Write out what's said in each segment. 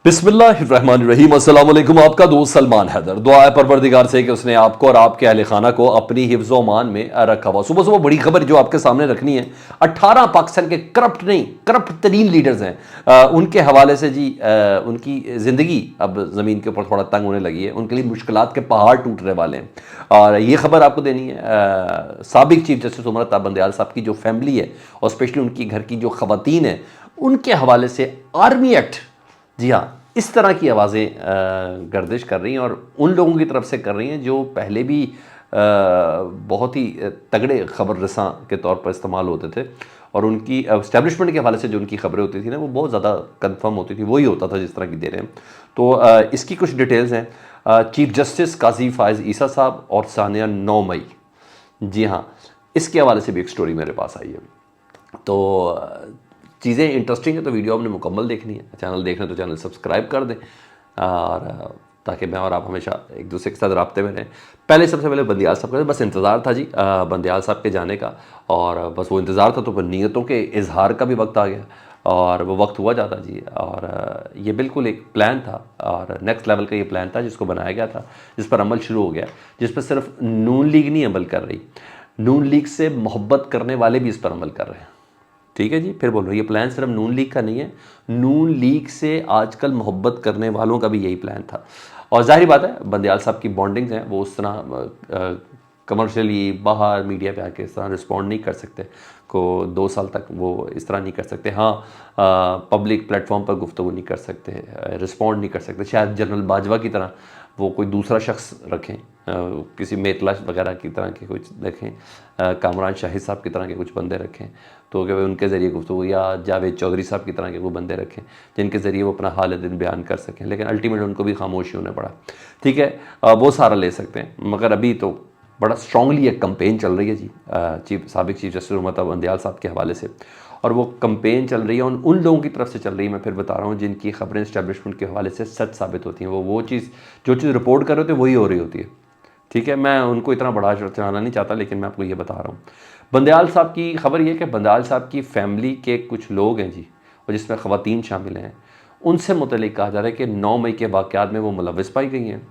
बिस्मिल्लाहिर्रहमानिर्रहीम। अस्सलाम वालेकुम। आपका दोस्त सलमान हैदर। दुआ है परवरदिगार से कि उसने आपको और आपके अहले खाना को अपनी हिफ्ज़ व मान में रखा हुआ। सुबह सुबह बड़ी खबर जो आपके सामने रखनी है, 18 पाकिस्तान के करप्ट नहीं करप्ट तरीन लीडर्स हैं, उनके हवाले से जी उनकी ज़िंदगी अब ज़मीन के ऊपर थोड़ा तंग होने लगी है, उनके लिए मुश्किलात के पहाड़ टूटने वाले हैं। और ये खबर आपको देनी है साबिक चीफ जस्टिस उमर बंदयाल साहब की जो फैमिली है और स्पेशली उनकी घर की जो ख़वातीन हैं उनके हवाले से आर्मी एक्ट, जी हाँ, इस तरह की आवाज़ें गर्दिश कर रही हैं और उन लोगों की तरफ से कर रही हैं जो पहले भी बहुत ही तगड़े ख़बर रसां के तौर पर इस्तेमाल होते थे और उनकी इस्टेब्लिशमेंट के हवाले से जो उनकी खबरें होती थी ना वो बहुत ज़्यादा कंफर्म होती थी, वही होता था जिस तरह की दे रहे हैं। तो इसकी कुछ डिटेल्स हैं। चीफ जस्टिस काजी फ़ायज़ ईसा साहब और सानिया 9 मई, जी हाँ, इसके हवाले से भी एक स्टोरी मेरे पास आई है। तो चीज़ें इंटरेस्टिंग है तो वीडियो आपने मुकम्मल देखनी है। चैनल देख रहे हैं तो चैनल सब्सक्राइब कर दें और ताकि मैं और आप हमेशा एक दूसरे के साथ राब्ते में रहें। पहले सबसे पहले बंदयाल साहब का बस इंतज़ार था जी, बंदयाल साहब के जाने का, और बस वो इंतज़ार था तो फिर नीयतों के इजहार का भी वक्त आ गया और वो वक्त हुआ जाता जी। और ये बिल्कुल एक प्लान था और नेक्स्ट लेवल का ये प्लान था जिसको बनाया गया था, जिस पर अमल शुरू हो गया, जिस पर सिर्फ नून लीग नहीं अमल कर रही, नून लीग से मोहब्बत करने वाले भी इस पर अमल कर रहे हैं। ठीक है जी, फिर बोल रहा हूँ ये प्लान सिर्फ नून लीग का नहीं है, नून लीग से आजकल मोहब्बत करने वालों का भी यही प्लान था। और जाहिर बात है बंदयाल साहब की बॉन्डिंग्स हैं, वो उस तरह कमर्शियली बाहर मीडिया पे आके इस तरह रिस्पॉन्ड नहीं कर सकते, को 2 साल तक वो इस तरह नहीं कर सकते। हाँ, पब्लिक प्लेटफॉर्म पर गुफ्तगू नहीं कर सकते, रिस्पॉन्ड नहीं कर सकते। शायद जनरल बाजवा की तरह वो कोई दूसरा शख्स रखें, किसी मेतला वगैरह की तरह के कुछ रखें, कामरान शाहिद साहब की तरह के कुछ बंदे रखें तो कि उनके ज़रिए गुफ्तगू, या जावेद चौधरी साहब की तरह के वो बंदे रखें जिनके ज़रिए वो अपना हाल दिन बयान कर सकें, लेकिन अल्टीमेटली उनको भी खामोशी होने पड़ा। ठीक है, वो सारा ले सकते हैं, मगर अभी तो बड़ा स्ट्रांगली एक कंपेन चल रही है जी साबिक चीफ जस्टिस उमर बंदयाल साहब के हवाले से, और वो कंपेन चल रही है उन लोगों की तरफ से चल रही है, मैं फिर बता रहा हूँ, जिनकी खबरें इस्टेब्लिशमेंट के हवाले से सच साबित होती हैं। वो चीज़ जो चीज़ रिपोर्ट कर रहे होते हैं वही हो रही होती है। ठीक है, मैं उनको इतना बड़ा चढ़ाना नहीं चाहता, लेकिन मैं आपको ये बता रहा हूँ। बंदयाल साहब की खबर ये कि बंदयाल साहब की फैमिली के कुछ लोग हैं जी, और जिसमें ख़वातीन शामिल हैं, उनसे मुतल्लिक़ कहा जा रहा है कि 9 मई के वाक़यात में वो मुलव्वस पाई गई हैं।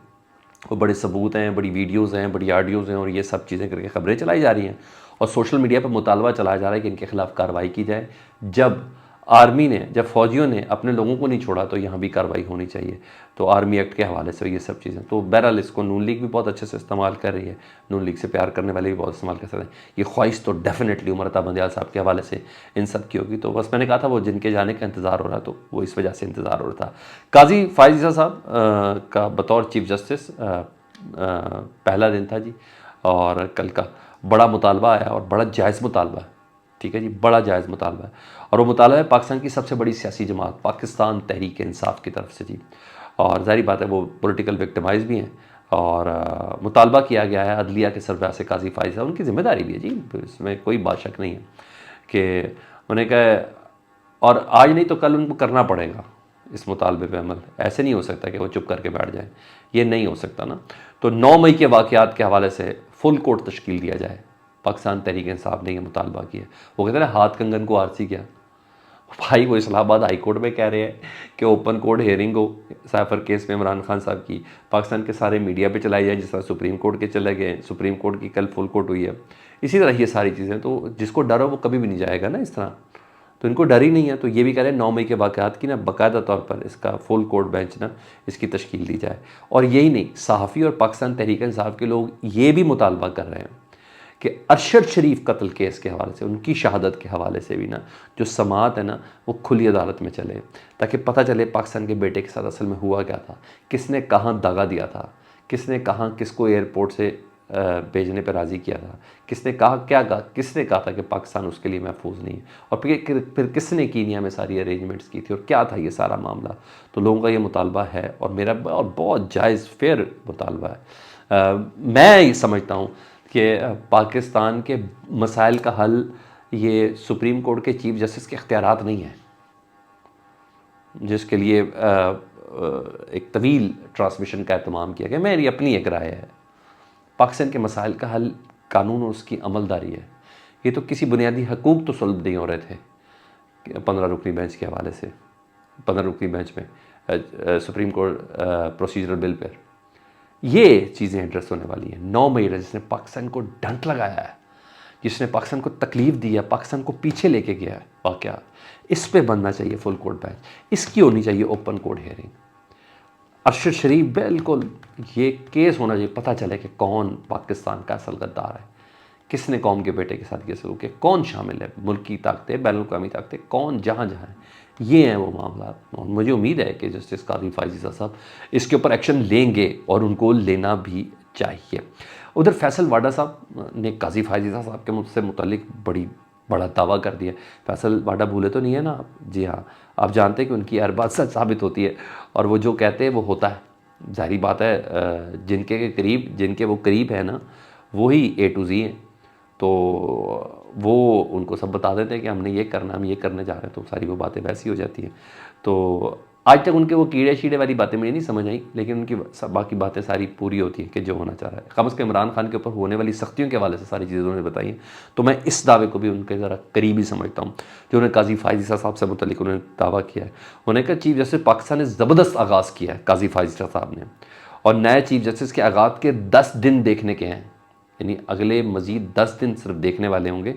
वो बड़े सबूत हैं, बड़ी वीडियोज़ हैं, बड़ी ऑडियोज़ हैं, और ये सब चीज़ें करके ख़बरें चलाई जा रही हैं और सोशल मीडिया पर मुतालबा चलाया जा रहा है कि इनके ख़िलाफ़ कार्रवाई की जाए। जब आर्मी ने, जब फ़ौजियों ने अपने लोगों को नहीं छोड़ा तो यहाँ भी कार्रवाई होनी चाहिए। तो आर्मी एक्ट के हवाले से ये सब चीज़ें, तो बहरहाल इसको नून लीग भी बहुत अच्छे से इस्तेमाल कर रही है, नून लीग से प्यार करने वाले भी बहुत इस्तेमाल कर सकते हैं। ये ख्वाहिश तो डेफिनेटली उमर बंदयाल साहब के हवाले से इन सब की होगी। तो बस मैंने कहा था वो जिनके जाने का इंतज़ार हो रहा, तो वो इस वजह से इंतज़ार हो रहा था। काजी फ़ायज़ ईसा साहब का बतौर चीफ जस्टिस पहला दिन था जी, और कल का बड़ा मुतालबा आया और बड़ा जायज़ मुतालबा है। ठीक है जी, बड़ा जायज़ मुतालबा है, और वो मुतालबा है पाकिस्तान की सबसे बड़ी सियासी जमात पाकिस्तान तहरीक इंसाफ की तरफ से जी। और ज़ाहिर बात है वो पॉलिटिकल विक्टिमाइज भी हैं, और मुतालबा किया गया है अदलिया के सरबराह से काजी फ़ायज़ साहब, उनकी ज़िम्मेदारी भी है जी, इसमें कोई बात शक नहीं है कि उन्हें कहा, और आज नहीं तो कल उनको करना पड़ेगा इस मुतालबे पे अमल। ऐसे नहीं हो सकता कि वो चुप करके बैठ जाए, ये नहीं हो सकता ना। तो 9 मई के वाक़यात के हवाले से फुल कोर्ट तश्कील दिया जाए। पाकिस्तान तहरीक इंसाफ ने यह मुतालबा किया। वो कहते हैं ना, हाथ कंगन को आरसी किया। भाई वो इस्लामाबाद हाई कोर्ट में कह रहे हैं कि ओपन कोर्ट हेयरिंग हो साइफर केस में इमरान खान साहब की, पाकिस्तान के सारे मीडिया पे चलाई जाए जिस तरह सुप्रीम कोर्ट के चले गए। सुप्रीम कोर्ट की कल फुल कोर्ट हुई है, इसी तरह ये सारी चीज़ें। तो जिसको डर हो वो कभी भी नहीं जाएगा ना इस तरह, तो इनको डर ही नहीं है। तो ये भी कह रहे हैं 9 मई के वाक़यात की ना बाकायदा तौर पर इसका फुल कोर्ट बेंच ना इसकी तश्कील दी जाए। और यही नहीं, सहाफ़ी और पाकिस्तान तहरीक इंसाफ के लोग ये भी मुतालबा कर रहे हैं कि अरशद शरीफ कत्ल केस के हवाले से, उनकी शहादत के हवाले से भी ना जो समाअत है ना वो खुली अदालत में चले, ताकि पता चले पाकिस्तान के बेटे के साथ असल में हुआ क्या था, किसने कहाँ दगा दिया था, किसने कहाँ किसको एयरपोर्ट से भेजने पर राज़ी किया था, किसने कहा क्या कहा, किसने कहा था कि पाकिस्तान उसके लिए महफूज नहीं है, और फिर किसने कीनिया में सारी अरेंजमेंट्स की थी, और क्या था ये सारा मामला। तो लोगों का ये मुतालबा है और मेरा और बहुत जायज़ फेयर मुतालबा है। मैं ये समझता हूँ कि पाकिस्तान के मसाइल का हल ये सुप्रीम कोर्ट के चीफ जस्टिस के इख्तियारात नहीं है, जिसके लिए एक तवील ट्रांसमिशन का एहतमाम किया गया। मेरी अपनी एक राय है, पाकिस्तान के मसाइल का हल कानून और उसकी अमलदारी है। ये तो किसी बुनियादी हकूक़ तो सुलभ नहीं हो रहे थे 15 रुकनी बेंच के हवाले से, 15 रुकनी बेंच में सुप्रीम कोर्ट प्रोसीजरल बिल पर, ये चीज़ें एड्रेस होने वाली हैं। 9 मई जिसने पाकिस्तान को डंक लगाया है, जिसने पाकिस्तान को तकलीफ़ दी है, पाकिस्तान को पीछे लेके गया है वाक़या, इस पे बनना चाहिए फुल कोर्ट बेंच, इसकी होनी चाहिए ओपन कोर्ट हियरिंग। अरशद शरीफ बिल्कुल ये केस होना चाहिए, पता चले कि कौन पाकिस्तान का असल गद्दार है, किसने कौम के बेटे के साथ ये सलूक है, कौन शामिल है, मुल्क की ताकतें, बैनुल-अक़वामी ताकतें, कौन जहाँ जहाँ है, ये हैं वो मामला। और मुझे उम्मीद है कि जस्टिस काज़ी फ़ायज़ साहब इसके ऊपर एक्शन लेंगे और उनको लेना भी चाहिए। उधर फैसल वाडा साहब ने काज़ी फ़ायज़ साहब के मुझसे मुतल्लिक बड़ा दावा कर दिया। फैसल वाडा भूले तो नहीं है ना आप? जी हाँ, आप जानते हैं कि उनकी हर बात सच साबित होती है और वो जो कहते हैं वो होता है। ज़ाहिरी बात है, जिनके वो करीब है ना, वही A to Z हैं। तो वो उनको सब बता देते हैं कि हमने ये करना, हम ये करने जा रहे हैं, तो सारी वो बातें वैसी हो जाती हैं। तो आज तक उनके वो कीड़े शीड़े वाली बातें मुझे नहीं समझ आई, लेकिन उनकी बाकी बातें सारी पूरी होती हैं कि जो होना चाह रहा है। कम से कम इमरान खान के ऊपर होने वाली सख्तियों के हवाले से सारी चीज़ें उन्होंने बताई हैं। तो मैं इस दावे को भी उनके ज़रा करीबी समझता हूँ, जो उन्होंने काज़ी फ़ायज़ साहब से मुतल्लिक उन्होंने दावा किया है। उन्होंने कहा चीफ जस्टिस पाकिस्तान ने ज़बरदस्त आगाज़ किया है काज़ी फ़ायज़ साहब ने, और नए चीफ जस्टिस के आगाज़ के 10 दिन देखने के हैं, यानी अगले मज़ीद 10 दिन सिर्फ देखने वाले होंगे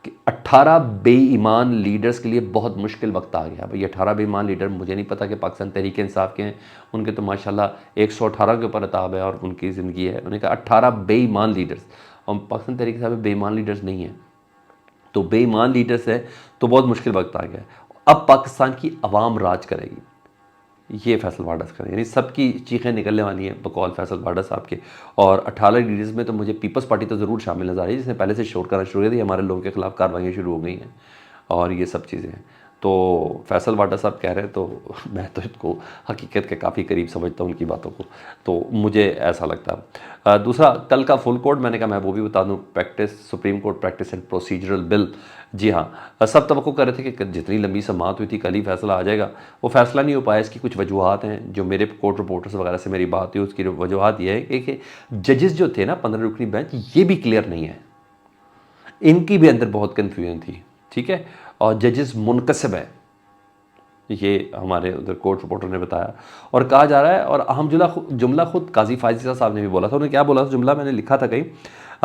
कि 18 बेईमान लीडर्स के लिए बहुत मुश्किल वक्त आ गया। भाई 18 बेईमान लीडर, मुझे नहीं पता कि पाकिस्तान तहरीक इंसाफ के हैं, उनके तो माशाल्लाह 118 के ऊपर अताब है और उनकी ज़िंदगी है। उन्होंने कहा 18 बेईमान लीडर्स, और पाकिस्तान तहरीक इंसाफ में बेईमान लीडर्स नहीं हैं, तो बेईमान लीडर्स है तो बहुत मुश्किल वक्त आ गया। अब पाकिस्तान की अवाम राज करेगी, ये फैसल वाडा करें, यानी सबकी चीखें निकलने वाली हैं बकौल फैसल वाडा साहब के। और 18 लीडर्स में तो मुझे पीपल्स पार्टी तो ज़रूर शामिल नज़र आ रही है, जिसने पहले से शोर करना शुरू किया था, हमारे लोगों के खिलाफ कार्रवाइयाँ शुरू हो गई हैं और ये सब चीज़ें हैं। तो फैसल वाडा साहब कह रहे हैं, तो मैं तो इसको हकीकत के काफ़ी करीब समझता हूँ उनकी बातों को, तो मुझे ऐसा लगता है। दूसरा, कल का फुल कोर्ट, मैंने कहा मैं वो भी बता दूँ, Supreme Court practice and procedural bill. जी हाँ, सब तवक्को कर रहे थे कि जितनी लंबी समाअत हुई थी कल ही फैसला आ जाएगा, वो फैसला नहीं हो पाया। इसकी कुछ वजूहत हैं, जो मेरे कोर्ट रिपोर्टर्स वगैरह से मेरी बात हुई, उसकी वजूहत ये है कि जजेस जो थे ना 15 रुकनी बेंच, ये भी क्लियर नहीं है, इनकी भी अंदर बहुत कन्फ्यूजन थी, ठीक है, और जजेस मुनकसिब है, ये हमारे उधर कोर्ट रिपोर्टर ने बताया। और कहा जा रहा है, और अहम जुमला खुद काज़ी फ़ायज़ साहब ने भी बोला था। उन्होंने क्या बोला था, जुमला मैंने लिखा था कहीं,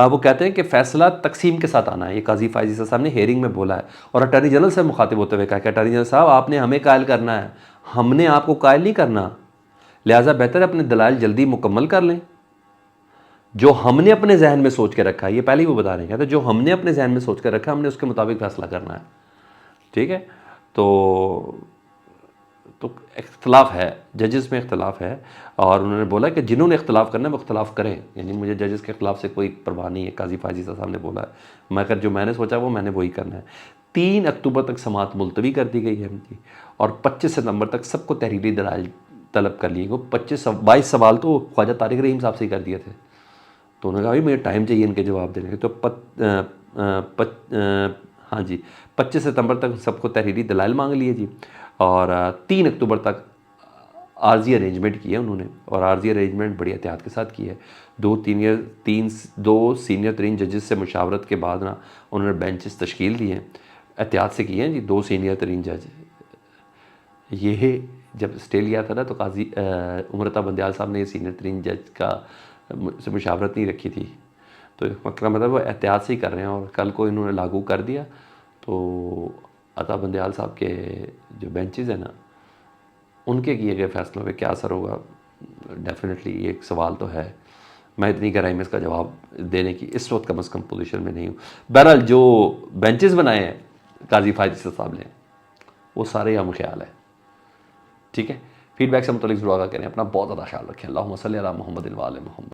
वो कहते हैं कि फ़ैसला तकसीम के साथ आना है, ये काज़ी फ़ायज़ साहब ने हेयरिंग में बोला है। और अटॉर्नी जनरल से मुखातिब होते हुए कहा कि अटॉर्नी जनरल साहब, आपने हमें कायल करना है, हमने आपको कायल नहीं करना, लिहाजा बेहतर है अपने दलाइल जल्दी मुकम्मल कर लें। जो हमने अपने जहन में सोच के रखा है, ये पहले ही वो बता रहे हैं, तो जो हमने अपने जहन में सोच कर रखा है, हमने उसके मुताबिक फ़ैसला करना है, ठीक है। तो इख्तलाफ है, जजेस में इख्तलाफ है, और उन्होंने बोला कि जिन्होंने इख्तलाफ करना है वो इख्तलाफ करें, यानी मुझे जजेस के खिलाफ से कोई परवाह नहीं है, काज़ी फ़ायज़ साहब ने बोला है, मगर जो मैंने सोचा वो मैंने वही करना है। 3 अक्टूबर तक समाअत मुलतवी कर दी गई है इनकी, और 25 सितंबर तक सबको तहरीरी दलाइल तलब कर लिए। 22 सवाल तो ख्वाजा तारिक रहीम साहब से ही कर दिए थे, तो उन्होंने कहा भाई मुझे टाइम चाहिए इनके जवाब देने के। तो हाँ जी, 25 सितंबर तक सबको तहरीरी दलाइल मांग लिए जी, और 3 अक्टूबर तक आर्जी अरेंजमेंट किए उन्होंने, और आर्जी अरेंजमेंट बड़ी एहतियात के साथ की है। 2 सीनियर तरीन जजेस से मुशावरत के बाद ना उन्होंने बेंचेस तश्कील दिए हैं, एहतियात से किए हैं जी। 2 सीनियर तरीन जज, ये जब स्टे लिया था ना, तो काजी उमरता बंदयाल साहब ने ये सीनियर तरीन जज का से मुशावरत नहीं रखी थी, तो मतलब वो एहतियात से ही कर रहे हैं, और कल को इन्होंने लागू कर दिया। तो अता बंदयाल साहब के जो बेंचेस हैं ना, उनके किए गए फैसलों पे क्या असर होगा, डेफिनेटली ये एक सवाल तो है। मैं इतनी गहराई में इसका जवाब देने की इस वक्त कम अज़ कम पोजीशन में नहीं हूँ। बहरहाल जो बेंचेस बनाए हैं काज़ी फ़ायज़ साहब ने, वो सारे हम ख्याल है, ठीक है। फीडबैक से मुतल्लिक़ ज़रूर आगाह करें, अपना बहुत ज़्यादा ख्याल रखें। अल्लाहुम्मा सल्ली अला मुहम्मदिन व आले मुहम्मद।